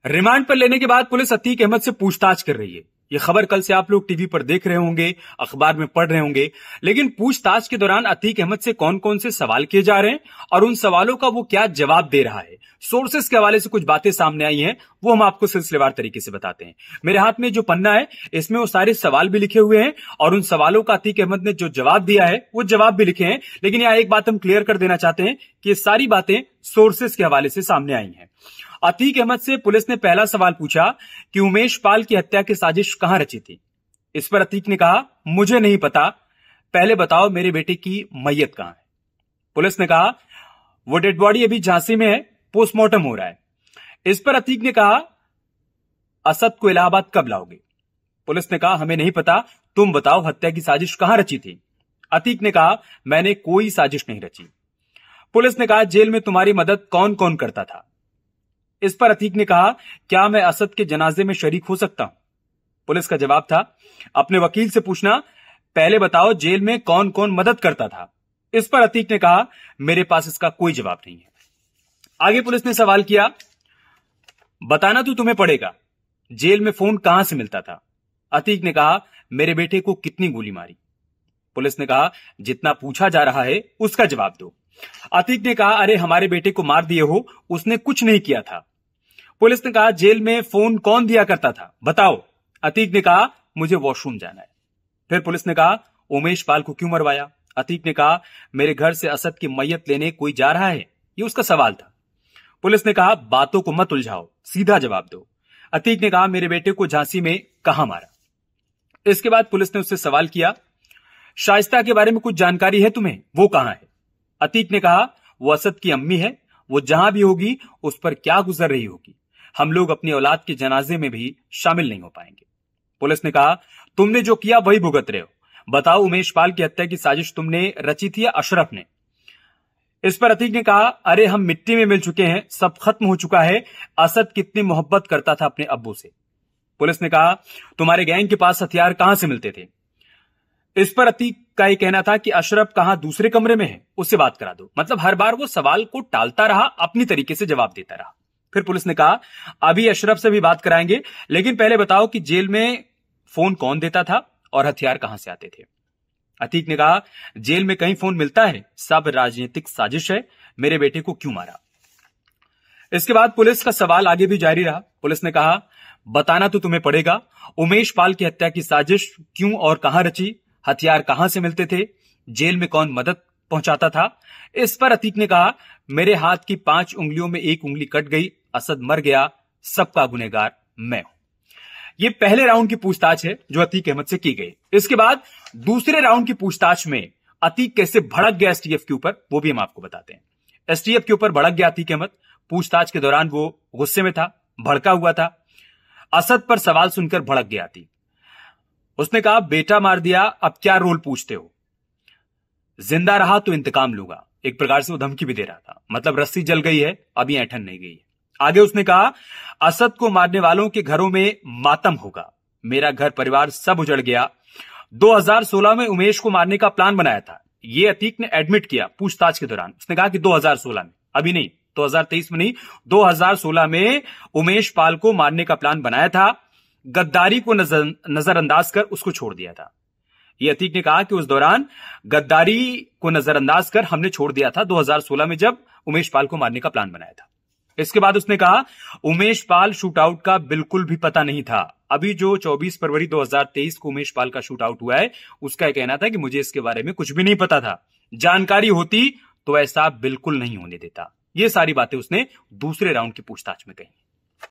Remand पर लेने के बाद पुलिस अतीक अहमद से पूछताछ कर रही है। ये खबर कल से आप लोग टीवी पर देख रहे होंगे, अखबार में पढ़ रहे होंगे। लेकिन पूछताछ के दौरान अतीक अहमद से कौन कौन से सवाल किए जा रहे हैं और उन सवालों का वो क्या जवाब दे रहा है, सोर्सेस के हवाले से कुछ बातें सामने आई हैं, वो हम आपको सिलसिलेवार तरीके से बताते हैं। मेरे हाथ में जो पन्ना है इसमें वो सारे सवाल भी लिखे हुए हैं और उन सवालों का अतीक अहमद ने जो जवाब दिया है वो जवाब भी लिखे हैं। लेकिन यहाँ एक बात हम क्लियर कर देना चाहते हैं कि ये सारी बातें सोर्सेस के हवाले से सामने आई हैं। अतीक अहमद से पुलिस ने पहला सवाल पूछा कि उमेश पाल की हत्या की साजिश कहां रची थी। इस पर अतीक ने कहा, मुझे नहीं पता, पहले बताओ मेरे बेटे की मैयत कहां है। पुलिस ने कहा, वो डेड बॉडी अभी झांसी में है, पोस्टमार्टम हो रहा है। इस पर अतीक ने कहा, असद को इलाहाबाद कब लाओगे। पुलिस ने कहा, हमें नहीं पता, तुम बताओ हत्या की साजिश कहां रची थी। अतीक ने कहा, मैंने कोई साजिश नहीं रची। पुलिस ने कहा, जेल में तुम्हारी मदद कौन कौन करता था। इस पर अतीक ने कहा, क्या मैं असद के जनाजे में शरीक हो सकता हूं। पुलिस का जवाब था, अपने वकील से पूछना, पहले बताओ जेल में कौन कौन मदद करता था। इस पर अतीक ने कहा, मेरे पास इसका कोई जवाब नहीं है। आगे पुलिस ने सवाल किया, बताना तो तुम्हें पड़ेगा, जेल में फोन कहां से मिलता था। अतीक ने कहा, मेरे बेटे को कितनी गोली मारी। पुलिस ने कहा, जितना पूछा जा रहा है उसका जवाब दो। अतीक ने कहा, अरे हमारे बेटे को मार दिए हो, उसने कुछ नहीं किया था। पुलिस ने कहा, जेल में फोन कौन दिया करता था, बताओ। अतीक ने कहा, मुझे वॉशरूम जाना है। फिर पुलिस ने कहा, उमेश पाल को क्यों मरवाया। अतीक ने कहा, मेरे घर से असद की मैयत लेने कोई जा रहा है, ये उसका सवाल था। पुलिस ने कहा, बातों को मत उलझाओ, सीधा जवाब दो। अतीक ने कहा, मेरे बेटे को झांसी में कहां मारा। इसके बाद पुलिस ने उससे सवाल किया, शाइस्ता के बारे में कुछ जानकारी है तुम्हें, वो कहां है। अतीक ने कहा, वो असद की अम्मी है, वो जहां भी होगी उस पर क्या गुजर रही होगी, हम लोग अपनी औलाद के जनाजे में भी शामिल नहीं हो पाएंगे। पुलिस ने कहा, तुमने जो किया वही भुगत रहे हो, बताओ उमेश पाल की हत्या की साजिश तुमने रची थी या अशरफ ने। इस पर अतीक ने कहा, अरे हम मिट्टी में मिल चुके हैं, सब खत्म हो चुका है, असद कितनी मोहब्बत करता था अपने अब्बू से। पुलिस ने कहा, तुम्हारे गैंग के पास हथियार कहां से मिलते थे। इस पर अतीक का यह कहना था कि अशरफ कहां दूसरे कमरे में है, उससे बात करा दो। मतलब हर बार वो सवाल को टालता रहा, अपनी तरीके से जवाब देता रहा। फिर पुलिस ने कहा, अभी अशरफ से भी बात कराएंगे, लेकिन पहले बताओ कि जेल में फोन कौन देता था और हथियार कहां से आते थे। अतीक ने कहा, जेल में कहीं फोन मिलता है, सब राजनीतिक साजिश है, मेरे बेटे को क्यों मारा। इसके बाद पुलिस का सवाल आगे भी जारी रहा। पुलिस ने कहा, बताना तो तुम्हें पड़ेगा, उमेश पाल की हत्या की साजिश क्यों और कहां रची, हथियार कहां से मिलते थे, जेल में कौन मदद पहुंचाता था। इस पर अतीक ने कहा, मेरे हाथ की 5 उंगलियों में एक उंगली कट गई, असद मर गया, सबका गुनहगार मैं हूं। ये पहले राउंड की पूछताछ है जो अतीक अहमद से की गई। इसके बाद दूसरे राउंड की पूछताछ में अतीक कैसे भड़क गया एसटीएफ के ऊपर, वो भी हम आपको बताते हैं। एसटीएफ के ऊपर भड़क गया अतीक अहमद। पूछताछ के दौरान वो गुस्से में था, भड़का हुआ था। असद पर सवाल सुनकर भड़क गया अतीक। उसने कहा, बेटा मार दिया, अब क्या रोल पूछते हो, जिंदा रहा तो इंतकाम लूंगा। एक प्रकार से वो धमकी भी दे रहा था, मतलब रस्सी जल गई है, अभी ऐंठन नहीं गई है। आगे उसने कहा, असद को मारने वालों के घरों में मातम होगा, मेरा घर परिवार सब उजड़ गया। 2016 में उमेश को मारने का प्लान बनाया था, ये अतीक ने एडमिट किया पूछताछ के दौरान। उसने कहा कि 2016 में, अभी नहीं, 2023 में नहीं, 2016 में उमेश पाल को मारने का प्लान बनाया था, गद्दारी को नजरअंदाज कर उसको छोड़ दिया था। ये अतीक ने कहा कि उस दौरान गद्दारी को नजरअंदाज कर हमने छोड़ दिया था 2016 में, जब उमेश पाल को मारने का प्लान बनाया था। इसके बाद उसने कहा, उमेश पाल शूटआउट का बिल्कुल भी पता नहीं था। अभी जो 24 फरवरी 2023 को उमेश पाल का शूटआउट हुआ है, उसका यह कहना था कि मुझे इसके बारे में कुछ भी नहीं पता था, जानकारी होती तो ऐसा बिल्कुल नहीं होने देता। ये सारी बातें उसने दूसरे राउंड की पूछताछ में कही।